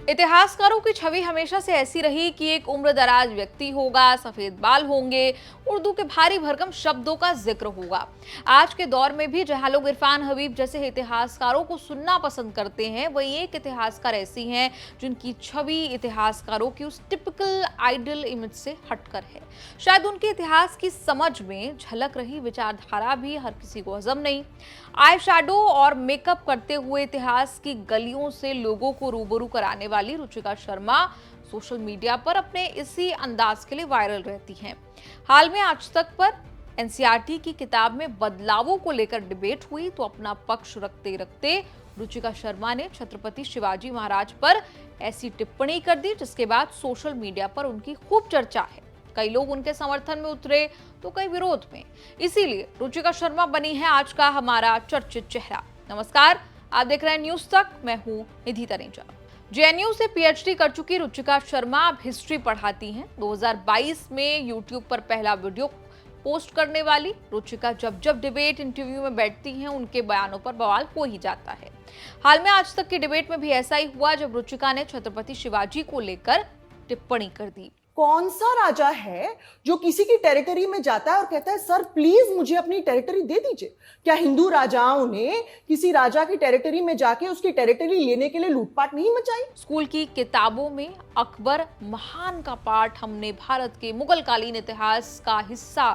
इतिहासकारों की छवि हमेशा से ऐसी रही कि एक उम्रदराज व्यक्ति होगा, सफेद बाल होंगे, उर्दू के भारी भरकम शब्दों का जिक्र होगा। आज के दौर में भी जहां लोग इरफान हबीब जैसे इतिहासकारों को सुनना पसंद करते हैं, वहीं एक इतिहासकार ऐसी हैं जिनकी छवि इतिहासकारों की उस टिपिकल आइडल इमेज से हटकर है। शायद उनके इतिहास की समझ में झलक रही विचारधारा भी हर किसी को हजम नहीं। आई शैडो और मेकअप करते हुए इतिहास की गलियों से लोगों को रूबरू कराने वाली रुचिका शर्मा सोशल मीडिया पर अपने इसी अंदाज के लिए वायरल रहती हैं। हाल में आज तक पर एनसीईआरटी की किताब में बदलावों को लेकर डिबेट हुई तो अपना पक्ष रखते रखते रुचिका शर्मा ने छत्रपति शिवाजी महाराज पर ऐसी टिप्पणी कर दी जिसके बाद सोशल मीडिया पर उनकी खूब चर्चा है। कई लोग उनके समर्थन में उतरे तो कई विरोध में। इसीलिए रुचिका शर्मा बनी है आज का हमारा चर्चित चेहरा। नमस्कार, आप देख रहे हैं न्यूज तक। मैं हूं निधि तनेजा। जेएनयू से पीएचडी कर चुकी रुचिका शर्मा अब हिस्ट्री पढ़ाती हैं। 2022 में यूट्यूब पर पहला वीडियो पोस्ट करने वाली रुचिका जब जब डिबेट इंटरव्यू में बैठती हैं, उनके बयानों पर बवाल हो ही जाता है। हाल में आज तक की डिबेट में भी ऐसा ही हुआ जब रुचिका ने छत्रपति शिवाजी को लेकर टिप्पणी कर दी। कौन सा राजा है जो किसी की टेरिटरी में जाता है और कहता है सर प्लीज मुझे अपनी टेरिटरी दे दीजिए? क्या हिंदू राजाओं ने किसी राजा की टेरिटरी में जाके उसकी टेरिटरी लेने के लिए लूटपाट नहीं मचाई? स्कूल की किताबों में अकबर महान का पाठ हमने भारत के मुगलकालीन इतिहास का हिस्सा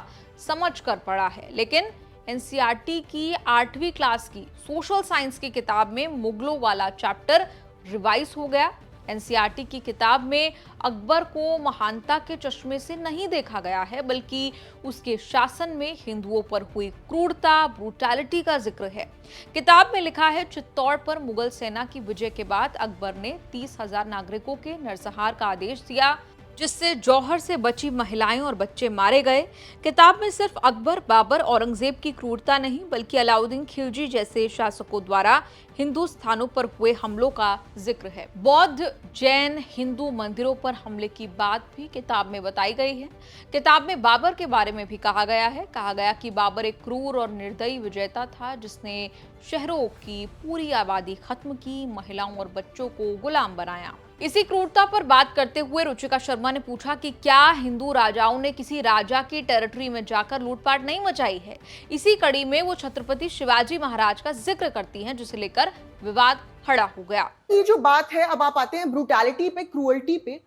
समझकर पढ़ा है, लेकिन एनसीईआरटी की 8वीं क्लास की सोशल साइंस की किताब में मुगलों वाला चैप्टर रिवाइज हो गया। एनसीईआरटी की किताब में अकबर को महानता के चश्मे से नहीं देखा गया है, बल्कि उसके शासन में हिंदुओं पर हुई क्रूरता, ब्रूटैलिटी का जिक्र है। किताब में लिखा है, चित्तौड़ पर मुगल सेना की विजय के बाद अकबर ने 30,000 नागरिकों के नरसंहार का आदेश दिया, जिससे जौहर से बची महिलाएं और बच्चे मारे गए। किताब में सिर्फ अकबर, बाबर, औरंगजेब की क्रूरता नहीं, बल्कि अलाउद्दीन खिलजी जैसे शासकों द्वारा हिंदू स्थानों पर हुए हमलों का जिक्र है। बौद्ध, जैन, हिंदू मंदिरों पर हमले की बात भी किताब में बताई गई है। किताब में बाबर के बारे में भी कहा गया कि बाबर एक क्रूर और निर्दयी विजेता था जिसने शहरों की पूरी आबादी खत्म की, महिलाओं और बच्चों को गुलाम बनाया। इसी क्रूरता पर बात करते हुए रुचिका शर्मा ने पूछा कि क्या हिंदू राजाओं ने किसी राजा की टेरिटरी में जाकर लूटपाट नहीं मचाई है। इसी कड़ी में वो छत्रपति शिवाजी महाराज का जिक्र करती हैं, जिसे लेकर विवाद खड़ा हो गया। ये जो बात है, अब आप आते हैं ब्रूटैलिटी पे, क्रूअल्टी पे।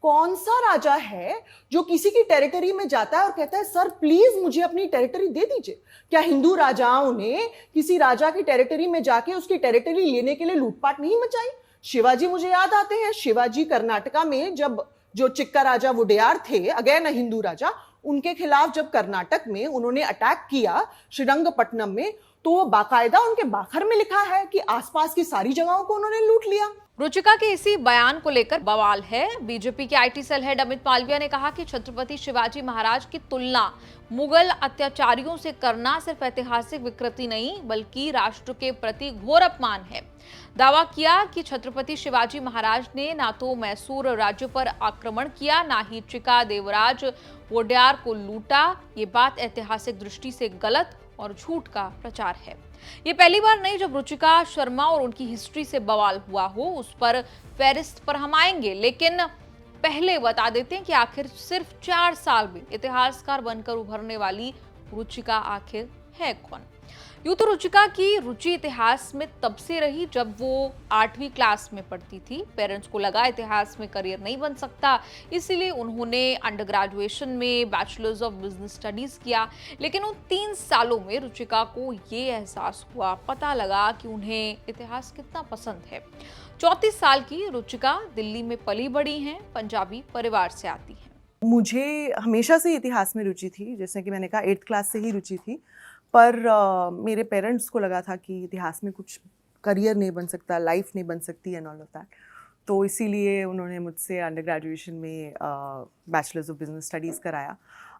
कौन सा राजा है जो किसी की टेरिटरी में जाता है और कहता है सर प्लीज मुझे अपनी टेरिटरी दे दीजिए? क्या हिंदू राजाओं ने किसी राजा की टेरिटरी में जाके उसकी टेरिटरी लेने के लिए लूटपाट नहीं मचाई? शिवाजी मुझे याद आते हैं। शिवाजी कर्नाटका में जब जो चिक्का राजा वुडेयार थे, अगेन हिंदू राजा, उनके खिलाफ जब कर्नाटक में उन्होंने अटैक किया श्रीरंगपट्टनम में, तो वो बाकायदा उनके बाखर में लिखा है कि आसपास की सारी जगहों को उन्होंने लूट लिया। रुचिका के इसी बयान को लेकर बवाल है। बीजेपी के IT cell head Amit Malviya ने कहा कि छत्रपति शिवाजी महाराज की तुलना मुगल अत्याचारियों से करना सिर्फ ऐतिहासिक विकृति नहीं, बल्कि राष्ट्र के प्रति घोर अपमान है। दावा किया कि छत्रपति शिवाजी महाराज ने ना तो मैसूर राज्य पर आक्रमण किया, ना ही चिका देवराज वोडेयार को लूटा। ये बात ऐतिहासिक दृष्टि से गलत और झूठ का प्रचार है। ये पहली बार नहीं जब रुचिका शर्मा और उनकी हिस्ट्री से बवाल हुआ हो। उस पर फेरिस्त पर हम आएंगे, लेकिन पहले बता देते हैं कि आखिर सिर्फ 4 साल में इतिहासकार बनकर उभरने वाली रुचिका आखिर है कौन। यूं तो रुचिका की रुचि इतिहास में तब से रही जब वो 8वीं क्लास में पढ़ती थी। पेरेंट्स को लगा इतिहास में करियर नहीं बन सकता, इसीलिए उन्होंने अंडर ग्रेजुएशन में बैचलर्स ऑफ बिजनेस स्टडीज किया। लेकिन उन 3 सालों में रुचिका को ये एहसास हुआ, पता लगा कि उन्हें इतिहास कितना पसंद है। 34 साल की रुचिका दिल्ली में पली बड़ी हैं, पंजाबी परिवार से आती हैं। मुझे हमेशा से इतिहास में रुचि थी, जैसे कि मैंने कहा 8th क्लास से ही रुचि थी, पर मेरे पेरेंट्स को लगा था कि इतिहास में कुछ करियर नहीं बन सकता, लाइफ नहीं बन सकती एंड ऑल ऑफ दैट। तो इसीलिए उन्होंने मुझसे अंडर ग्रेजुएशन में बैचलर्स ऑफ बिजनेस स्टडीज़ कराया।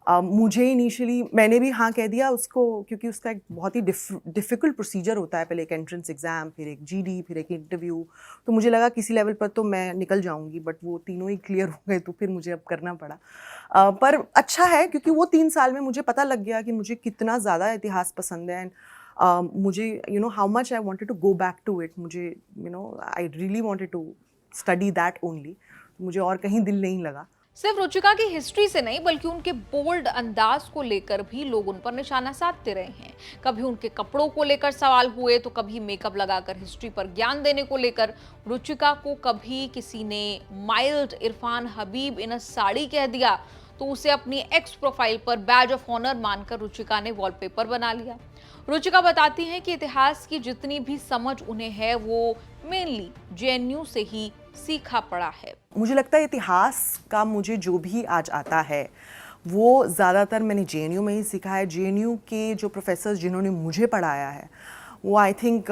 मुझे इनिशियली मैंने भी हाँ कह दिया उसको, क्योंकि उसका एक बहुत ही डिफ़िकल्ट प्रोसीजर होता है। पहले एक एंट्रेंस एग्ज़ाम, फिर एक जीडी, फिर एक इंटरव्यू। तो मुझे लगा किसी लेवल पर तो मैं निकल जाऊंगी, बट वो तीनों ही क्लियर हो गए, तो फिर मुझे अब करना पड़ा। पर अच्छा है, क्योंकि वो 3 साल में मुझे पता लग गया कि मुझे कितना ज़्यादा इतिहास पसंद है। एंड मुझे how much I wanted to go back to it. मुझे I really wanted to study that only, मुझे और कहीं दिल नहीं लगा। सिर्फ रुचिका की हिस्ट्री से नहीं बल्कि उनके बोल्ड अंदाज को लेकर भी लोग उन पर निशाना साधते रहे हैं। कभी उनके कपड़ों को लेकर सवाल हुए तो कभी मेकअप लगाकर हिस्ट्री पर ज्ञान देने को लेकर। रुचिका को कभी किसी ने माइल्ड इरफान हबीब इन अ साड़ी कह दिया तो उसे अपनी एक्स प्रोफाइल पर बैज ऑफ ऑनर मानकर रुचिका ने वॉलपेपर बना लिया। रुचिका बताती हैं कि इतिहास की जितनी भी समझ उन्हें है वो मेनली जेएनयू से ही सीखा पड़ा है। मुझे लगता है इतिहास का मुझे जो भी आज आता है वो ज़्यादातर मैंने जेएनयू में ही सीखा है। जेएनयू के जो प्रोफेसर्स जिन्होंने मुझे पढ़ाया है वो आई थिंक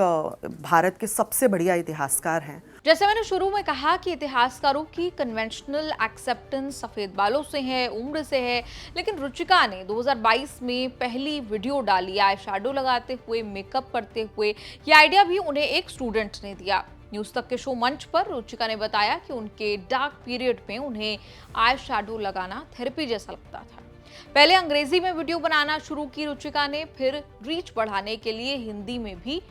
भारत के सबसे बढ़िया इतिहासकार हैं। जैसे मैंने शुरू में कहा कि इतिहासकारों की कन्वेंशनल एक्सेप्टेंस सफेद बालों से है, उम्र से है, लेकिन रुचिका ने 2022 में पहली वीडियो डाली आई शैडो लगाते हुए, मेकअप करते हुए। ये आइडिया भी उन्हें एक स्टूडेंट ने दिया। न्यूज तक के शो मंच पर रुचिका ने बताया कि उनके डार्क पीरियड में उन्हें आई शैडो लगाना थेरेपी जैसा लगता था। पहले अंग्रेजी में वीडियो बनाना शुरू की रुचिका ने, फिर रीच बढ़ाने के लिए हिंदी में भी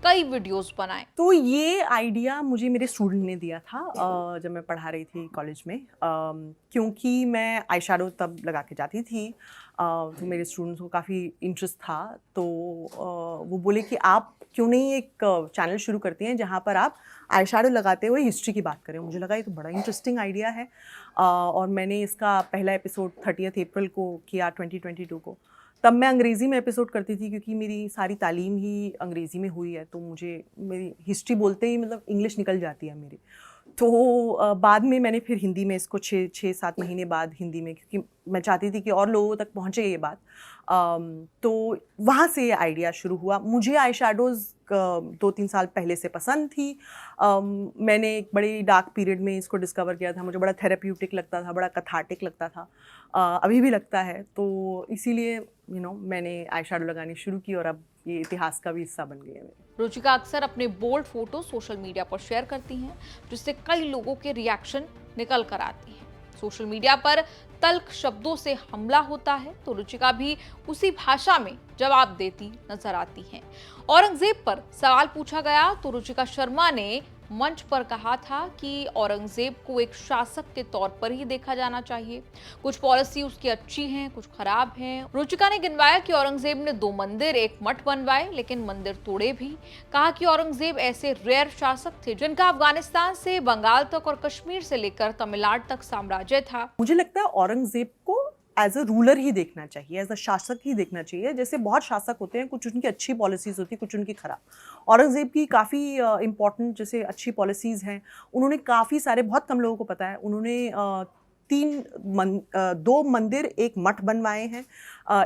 कई वीडियोस बनाए। तो ये आइडिया मुझे मेरे स्टूडेंट ने दिया था जब मैं पढ़ा रही थी कॉलेज में, क्योंकि मैं आई शैडो तब लगा के जाती थी, तो मेरे स्टूडेंट्स को काफ़ी इंटरेस्ट था। तो वो बोले कि आप क्यों नहीं एक चैनल शुरू करती हैं जहाँ पर आप आई शैडो लगाते हुए हिस्ट्री की बात करें। मुझे लगा ये तो बड़ा इंटरेस्टिंग आइडिया है, और मैंने इसका पहला एपिसोड 30 अप्रैल को किया 2022 को। तब मैं अंग्रेज़ी में एपिसोड करती थी क्योंकि मेरी सारी तालीम ही अंग्रेज़ी में हुई है, तो मुझे मेरी हिस्ट्री बोलते ही मतलब इंग्लिश निकल जाती है मेरी। तो बाद में मैंने फिर हिंदी में इसको 6-7 महीने बाद हिंदी में, क्योंकि मैं चाहती थी कि और लोगों तक पहुँचे ये बात। तो वहाँ से ये आइडिया शुरू हुआ। मुझे आई शैडोज़ 2-3 साल पहले से पसंद थी। मैंने एक बड़े डार्क पीरियड में इसको डिस्कवर किया था। मुझे बड़ा थेरेप्यूटिक लगता था, बड़ा कैथार्टिक लगता था, अभी भी लगता है। तो इसीलिए मैंने आई शैडो लगानी शुरू की और अब ये इतिहास का भी हिस्सा बन गई है। रुचिका अक्सर अपने बोल्ड फोटो सोशल मीडिया पर शेयर करती हैं, जिससे कई लोगों के रिएक्शन निकल कर आती हैं। सोशल मीडिया पर तल्ख शब्दों से हमला होता है तो रुचिका भी उसी भाषा में जवाब देती नजर आती हैं। औरंगजेब पर सवाल पूछा गया तो रुचिका शर्मा ने मंच पर कहा था कि औरंगजेब को एक शासक के तौर पर ही देखा जाना चाहिए। कुछ पॉलिसी उसकी अच्छी हैं, कुछ खराब हैं। रुचिका ने गिनवाया कि औरंगजेब ने 2 मंदिर, 1 मठ बनवाए, लेकिन मंदिर तोड़े भी। कहा कि औरंगजेब ऐसे रेयर शासक थे जिनका अफगानिस्तान से बंगाल तक और कश्मीर से लेकर तमिलनाडु तक साम्राज्य था। मुझे लगता है औरंगजेब को एज अ रूलर ही देखना चाहिए, एज अ शासक ही देखना चाहिए। जैसे बहुत शासक होते हैं, कुछ उनकी अच्छी पॉलिसीज़ होती है, कुछ उनकी खराब। औरंगज़ेब की काफ़ी इम्पॉर्टेंट जैसे अच्छी पॉलिसीज़ हैं। उन्होंने काफ़ी सारे, बहुत कम लोगों को पता है, उन्होंने 2 मंदिर, 1 मठ बनवाए हैं।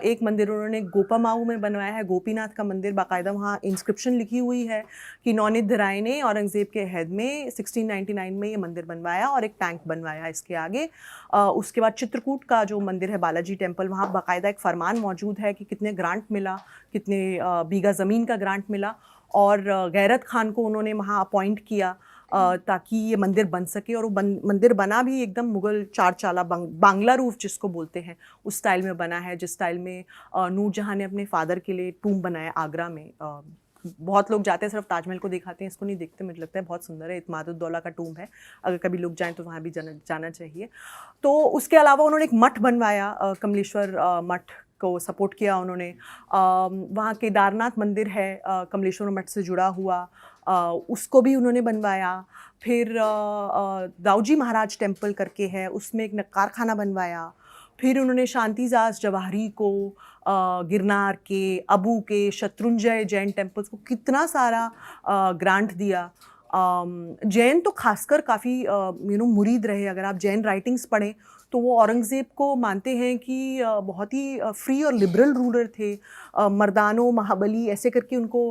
1 मंदिर उन्होंने गोपामाऊ में बनवाया है, गोपीनाथ का मंदिर। बाकायदा वहाँ इंस्क्रिप्शन लिखी हुई है कि नौनिध राय ने औरंगज़ेब के अहद में 1699 में ये मंदिर बनवाया और एक टैंक बनवाया इसके आगे। उसके बाद चित्रकूट का जो मंदिर है बालाजी टेम्पल, वहाँ बाकायदा एक फरमान मौजूद है कि कितने ग्रांट मिला, कितने बीघा ज़मीन का ग्रांट मिला, और गैरत खान को उन्होंने वहाँ अपॉइंट किया ताकि ये मंदिर बन सके। और वो मंदिर बना भी एकदम मुग़ल 4 चाला बांग्ला रूफ जिसको बोलते हैं उस स्टाइल में बना है, जिस स्टाइल में नूरजहाँ ने अपने फादर के लिए टूम बनाया आगरा में। बहुत लोग जाते हैं सिर्फ ताजमहल को दिखाते हैं, इसको नहीं देखते। मुझे लगता है बहुत सुंदर है, इत्मादुद्दौला का टूम है, अगर कभी लोग जाएं तो वहाँ भी जाना चाहिए। तो उसके अलावा उन्होंने एक मठ बनवाया, कमलेश्वर मठ को सपोर्ट किया उन्होंने। वहाँ केदारनाथ मंदिर है कमलेश्वर मठ से जुड़ा हुआ, उसको भी उन्होंने बनवाया। फिर दाऊजी महाराज टेम्पल करके है, उसमें एक नक्कार खाना बनवाया। फिर उन्होंने शांतिदास जवाहरी को, गिरनार के, अबू के, शत्रुंजय जैन टेम्पल्स को कितना सारा ग्रांट दिया। जैन तो खासकर काफ़ी मुरीद रहे। अगर आप जैन राइटिंग्स पढ़ें तो वो औरंगज़ेब को मानते हैं कि बहुत ही फ्री और लिबरल रूलर थे। मर्दानो महाबली ऐसे करके उनको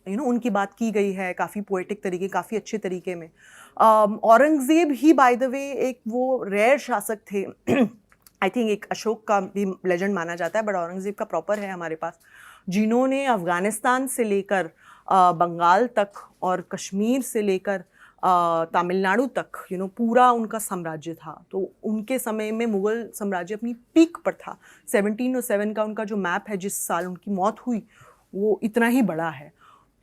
उनकी बात की गई है, काफ़ी पोएटिक तरीके, काफ़ी अच्छे तरीके में। औरंगज़ेब ही बाय द वे एक वो रेयर शासक थे। आई थिंक एक अशोक का भी लेजेंड माना जाता है, बट औरंगज़ेब का प्रॉपर है हमारे पास, जिन्होंने अफ़गानिस्तान से लेकर बंगाल तक और कश्मीर से लेकर तमिलनाडु तक पूरा उनका साम्राज्य था। तो उनके समय में मुग़ल साम्राज्य अपनी पीक पर था। 1707 का उनका जो मैप है, जिस साल उनकी मौत हुई, वो इतना ही बड़ा है।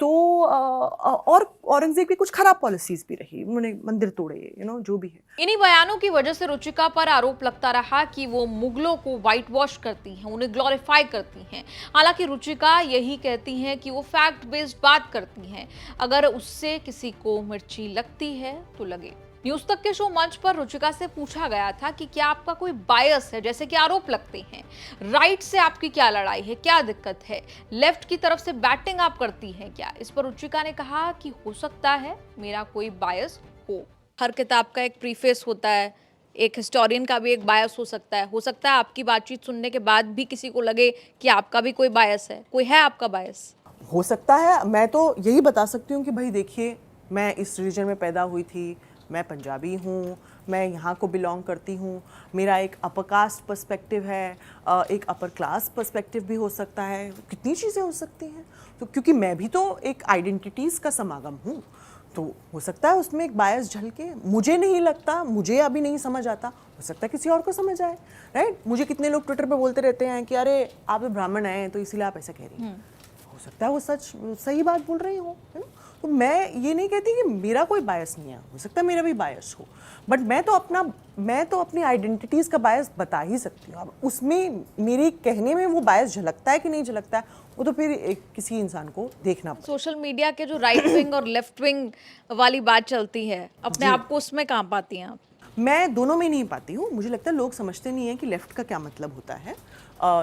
तो और औरंगजेब की कुछ खराब पॉलिसीज भी रही, उन्होंने मंदिर तोड़े, जो भी है। इन्हीं बयानों की वजह से रुचिका पर आरोप लगता रहा कि वो मुगलों को व्हाइट वॉश करती हैं, उन्हें ग्लोरीफाई करती हैं। हालांकि रुचिका यही कहती हैं कि वो फैक्ट बेस्ड बात करती हैं, अगर उससे किसी को मिर्ची लगती है तो लगे। न्यूज तक के शो मंच पर रुचिका से पूछा गया था कि क्या आपका कोई बायस है, जैसे कि आरोप लगते हैं, राइट से आपकी क्या लड़ाई है, क्या दिक्कत है, लेफ्ट की तरफ से बैटिंग आप करती हैं क्या। इस पर रुचिका ने कहा कि हो सकता है मेरा कोई बायस हो। हर किताब का एक प्रीफेस होता है, एक हिस्टोरियन का भी एक बायस हो सकता है आपकी बातचीत सुनने के बाद भी किसी को लगे कि आपका भी कोई बायस है। कोई है आपका बायस? हो सकता है। मैं तो यही बता सकती हूँ कि भाई देखिए, मैं इस रिलीजन में पैदा हुई थी, मैं पंजाबी हूँ, मैं यहाँ को बिलोंग करती हूँ, मेरा एक अपर कास्ट पर्सपेक्टिव है, एक अपर क्लास पर्सपेक्टिव भी हो सकता है, कितनी चीज़ें हो सकती हैं। तो क्योंकि मैं भी तो एक आइडेंटिटीज़ का समागम हूँ, तो हो सकता है उसमें एक बायस झलके। मुझे नहीं लगता, मुझे अभी नहीं समझ आता, हो सकता है किसी और को समझ आए, राइट। मुझे कितने लोग ट्विटर पे बोलते रहते हैं कि अरे आप तो ब्राह्मण हैं तो इसीलिए आप ऐसा कह रही हैं। हो सकता है वो सही बात बोल रही हो, है ना। तो मैं ये नहीं कहती कि मेरा कोई बायस नहीं है, हो सकता है मेरा भी बायस हो, बट मैं तो अपनी आइडेंटिटीज़ का बायस बता ही सकती हूँ। अब उसमें मेरे कहने में वो बायस झलकता है कि नहीं झलकता है, वो तो फिर किसी इंसान को देखना पड़ेगा। सोशल मीडिया के जो राइट विंग और लेफ्ट विंग वाली बात चलती है, अपने आप को उसमें कहाँ पाती हैं आप? मैं दोनों में नहीं पाती हूँ। मुझे लगता है लोग समझते नहीं है कि लेफ़्ट का क्या मतलब होता है।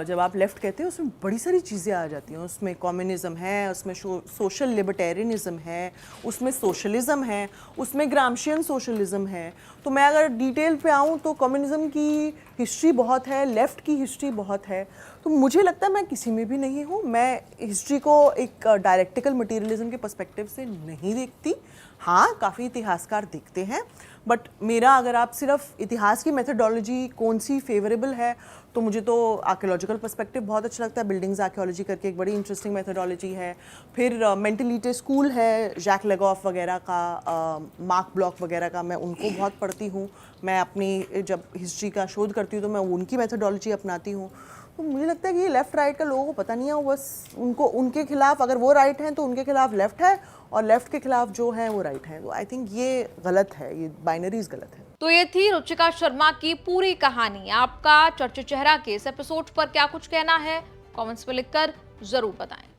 जब आप लेफ़्ट कहते हैं उसमें बड़ी सारी चीज़ें आ जाती हैं। उसमें कम्युनिज़्म है, उसमें सोशल लिबर्टेरियनिज़म है, उसमें सोशलिज़म है, उसमें ग्रामशियन सोशलिज़म है। तो मैं अगर डिटेल पे आऊँ तो कम्युनिज़्म की हिस्ट्री बहुत है, लेफ़्ट की हिस्ट्री बहुत है। तो मुझे लगता है मैं किसी में भी नहीं हूँ। मैं हिस्ट्री को एक डायलेक्टिकल मटीरियलिज़म के पर्सपेक्टिव से नहीं देखती। हाँ, काफ़ी इतिहासकार देखते हैं, बट मेरा अगर आप सिर्फ इतिहास की मेथडोलॉजी कौन सी फेवरेबल है, तो मुझे तो आर्कियोलॉजिकल पर्सपेक्टिव बहुत अच्छा लगता है। बिल्डिंग्स आर्कियोलॉजी करके एक बड़ी इंटरेस्टिंग मेथडोलॉजी है। फिर मेंटलिटी स्कूल है, जैक लेगॉफ वगैरह का, मार्क ब्लॉक वगैरह का, मैं उनको बहुत पढ़ती हूँ। मैं अपनी जब हिस्ट्री का शोध करती हूँ तो मैं उनकी मेथडोलॉजी अपनाती हूँ। तो मुझे लगता है कि ये लेफ़्ट राइट का लोगों को पता नहीं है, वो बस उनको उनके खिलाफ, अगर वो राइट हैं तो उनके खिलाफ लेफ़्ट है, और लेफ़्ट के खिलाफ जो है वो राइट है। तो आई थिंक ये गलत है, ये बाइनरीज गलत है। तो ये थी रुचिका शर्मा की पूरी कहानी। आपका चर्चा चेहरा के इस एपिसोड पर क्या कुछ कहना है, कमेंट्स में लिखकर जरूर बताएं।